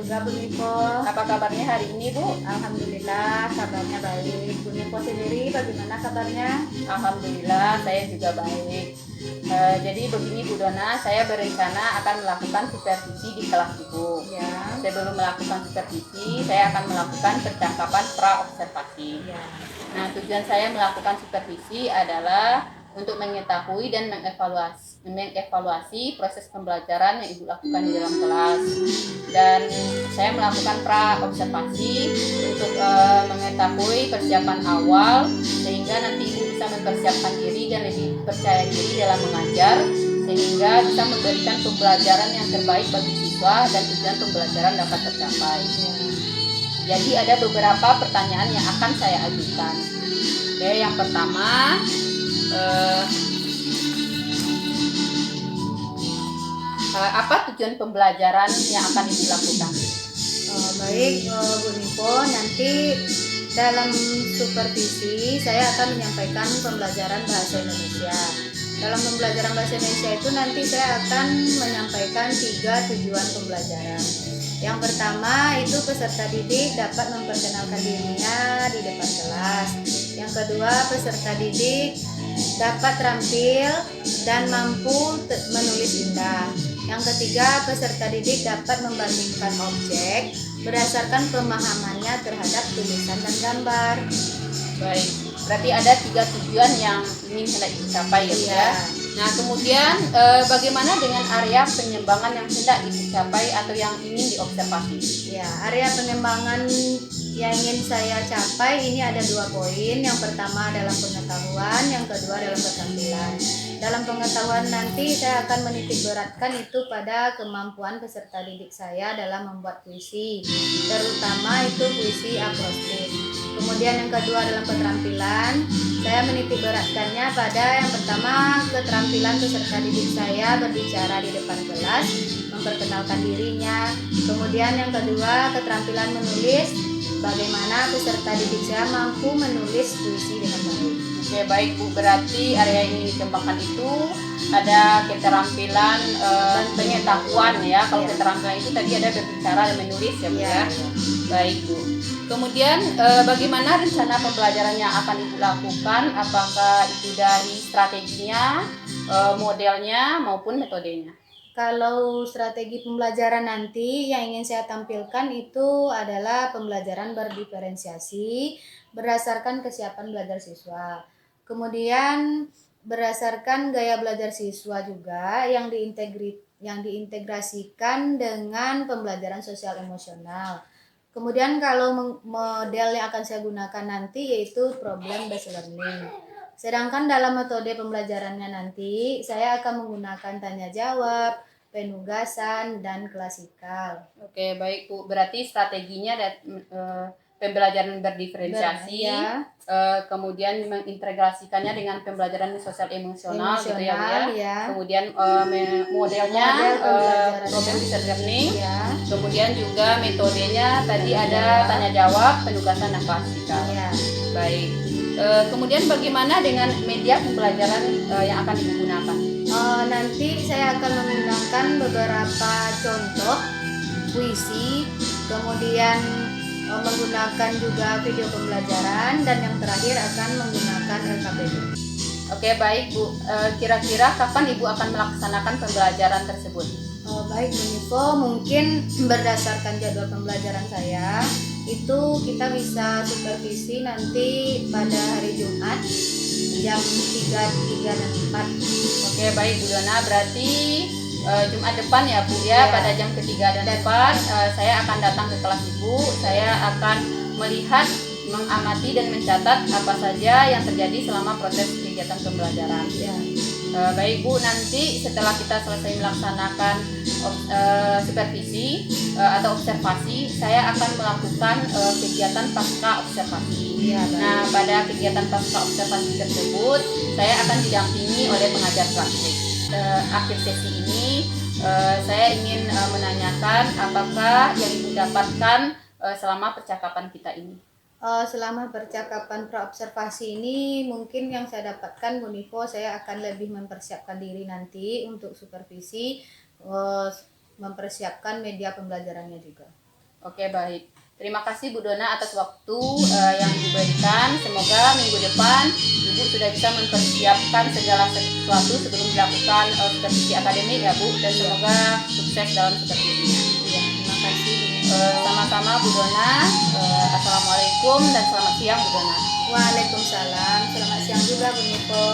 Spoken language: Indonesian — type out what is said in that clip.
juga Bu Nipo. Apa kabarnya hari ini, Bu? Alhamdulillah kabarnya baik. Bu Nipo sendiri bagaimana kabarnya? Alhamdulillah saya juga baik. Jadi begini Bu Dona, saya berencana akan melakukan supervisi di kelas Ibu. Ya. Sebelum melakukan supervisi, saya akan melakukan percakapan pra-observasi. Ya. Nah, tujuan saya melakukan supervisi adalah untuk mengetahui dan mengevaluasi proses pembelajaran yang Ibu lakukan di dalam kelas. Dan saya melakukan pra-observasi untuk mengetahui persiapan awal sehingga nanti Ibu bisa mempersiapkan diri dan lebih percaya diri dalam mengajar sehingga bisa memberikan pembelajaran yang terbaik bagi siswa dan tujuan pembelajaran dapat tercapai. Jadi ada beberapa pertanyaan yang akan saya ajukan. Oke, yang pertama, apa tujuan pembelajaran yang akan Ibu lakukan? Baik Bu Nipo, nanti dalam supervisi saya akan menyampaikan pembelajaran bahasa Indonesia. Dalam pembelajaran bahasa Indonesia itu nanti saya akan menyampaikan 3 tujuan pembelajaran. Yang pertama itu peserta didik dapat memperkenalkan dirinya di depan kelas. Yang kedua, peserta didik dapat terampil dan mampu menulis indah. Yang ketiga, peserta didik dapat membandingkan objek berdasarkan pemahamannya terhadap tulisan dan gambar. Baik, berarti ada 3 tujuan yang ingin hendak dicapai ya, Bu ya. Nah, kemudian bagaimana dengan area pengembangan yang hendak dicapai atau yang ingin diobservasi? Ya, area pengembangan yang ingin saya capai ini ada 2 poin. Yang pertama dalam pengetahuan, yang kedua dalam keterampilan. Dalam pengetahuan nanti saya akan menitik beratkan itu pada kemampuan peserta didik saya dalam membuat puisi, terutama itu puisi akrostik. Kemudian yang kedua dalam keterampilan, saya menitik beratkannya pada yang pertama keterampilan peserta didik saya berbicara di depan kelas, memperkenalkan dirinya. Kemudian yang kedua keterampilan menulis, bagaimana peserta didik saya mampu menulis puisi dengan baik. Oke, baik Bu, berarti area yang ingin dikembangkan itu ada keterampilan pengetahuan ya. Kalau keterampilan itu tadi ada berbicara dan menulis ya Bu ya. Baik Bu. Kemudian bagaimana rencana pembelajaran yang akan Ibu lakukan? Apakah itu dari strateginya, modelnya maupun metodenya? Kalau strategi pembelajaran nanti yang ingin saya tampilkan itu adalah pembelajaran berdiferensiasi berdasarkan kesiapan belajar siswa. Kemudian berdasarkan gaya belajar siswa juga yang diintegrasikan dengan pembelajaran sosial emosional. Kemudian kalau model yang akan saya gunakan nanti yaitu problem based learning. Sedangkan dalam metode pembelajarannya nanti saya akan menggunakan tanya jawab, penugasan, dan klasikal. Oke, baik Bu. Berarti strateginya pembelajaran berdiferensiasi, kemudian mengintegrasikannya dengan pembelajaran sosial emosional gitu ya Bu ya. Kemudian modelnya problem based learning, kemudian juga metodenya tadi ada tanya jawab, penugasan, dan klasikal. Baik. Kemudian bagaimana dengan media pembelajaran yang akan digunakan? Nanti saya akan menggunakan beberapa contoh puisi, kemudian menggunakan juga video pembelajaran, dan yang terakhir akan menggunakan LKPD. Oke, baik Bu. Kira-kira kapan Ibu akan melaksanakan pembelajaran tersebut? Baik Bu Nipo, mungkin berdasarkan jadwal pembelajaran saya itu kita bisa supervisi nanti pada hari Jumat jam 3 dan 4. Oke, baik Bu Dona, berarti Jumat depan ya Bu ya, pada jam ketiga dan 4 saya akan datang ke kelas Ibu. Saya akan melihat, mengamati dan mencatat apa saja yang terjadi selama proses kegiatan pembelajaran. Baik Bu, nanti setelah kita selesai melaksanakan supervisi atau observasi, saya akan melakukan kegiatan pasca observasi. Nah, pada kegiatan pasca observasi tersebut, saya akan didampingi oleh pengajar praktik. Akhir sesi ini, saya ingin menanyakan apakah yang Ibu dapatkan selama percakapan kita ini. Selama percakapan praobservasi ini mungkin yang saya dapatkan Bu Nipo, saya akan lebih mempersiapkan diri nanti untuk supervisi, mempersiapkan media pembelajarannya juga. Oke, baik. Terima kasih Bu Dona atas waktu yang Ibu berikan. Semoga minggu depan Ibu sudah bisa mempersiapkan segala sesuatu sebelum dilakukan supervisi akademik ya Bu. Dan semoga sukses dalam supervisinya. Iya, terima kasih. Sama-sama Bu Dona. Assalamualaikum dan selamat siang Bu Dona. Waalaikumsalam. Selamat siang juga Bu Niko.